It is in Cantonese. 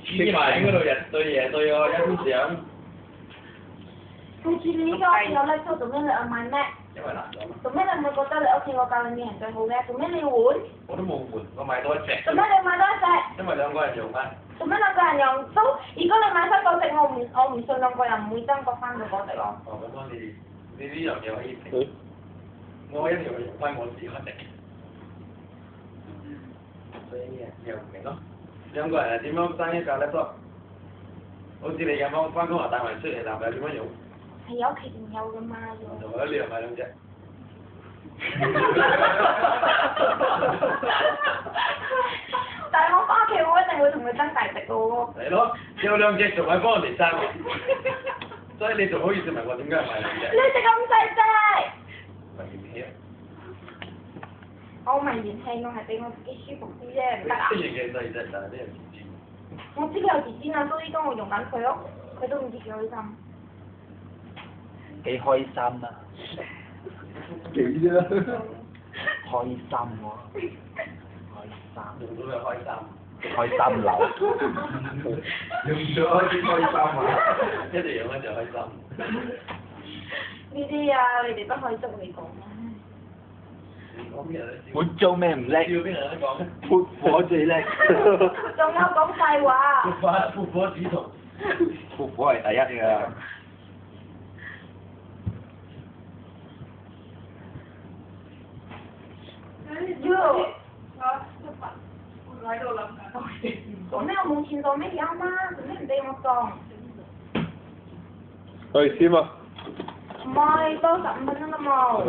黐埋喺嗰度日對夜對我欣賞。好似你呢個屋企有叻叔，做咩你又買咩？因為難咗嘛。做咩你唔會覺得你屋企個教練人最好嘅？做咩你要換？我都冇換，我買多一隻。做咩你買多一隻？因為兩個人用翻。做咩兩個人用都？如果你買新嗰隻，我唔信兩個人唔會爭過翻到嗰隻咯。哦，咁你呢樣嘢可以評。我一定要用翻我自己嗰隻。所以又唔明咯。兩個人係點樣爭一架叻叔？好似你咁樣翻工又帶埋出嚟，男朋友點樣用？係有屋企仲有噶嘛要。同埋你又買兩隻。但係我翻屋企，我一定會同佢爭大隻嘅喎。係咯，有兩隻仲係幫人哋爭嘅，所以你仲好意思問我點解買兩隻？呢隻咁細隻。咪嫌棄啊！我唔係嫌棄，我係俾我自己舒服啲啫，唔得啊！雖然嘅細隻，但係呢樣自尊。我知佢有自尊啊，所以當我用緊佢咯，佢都唔知幾開心。幾開心啊！幾啫？開心喎！開心。用到就開心。開心流。用咗開始開心啊！一直用咧就開心。呢啲啊，你哋不可以捉你講啊！本租咩唔叻？要邊人都講？潑火最叻。仲有講廢話。潑火指圖。潑火係第一㗎。做咩我冇錢做咩嘢啊媽？做咩唔俾我送？去先啊！唔係，多15分鐘都冇。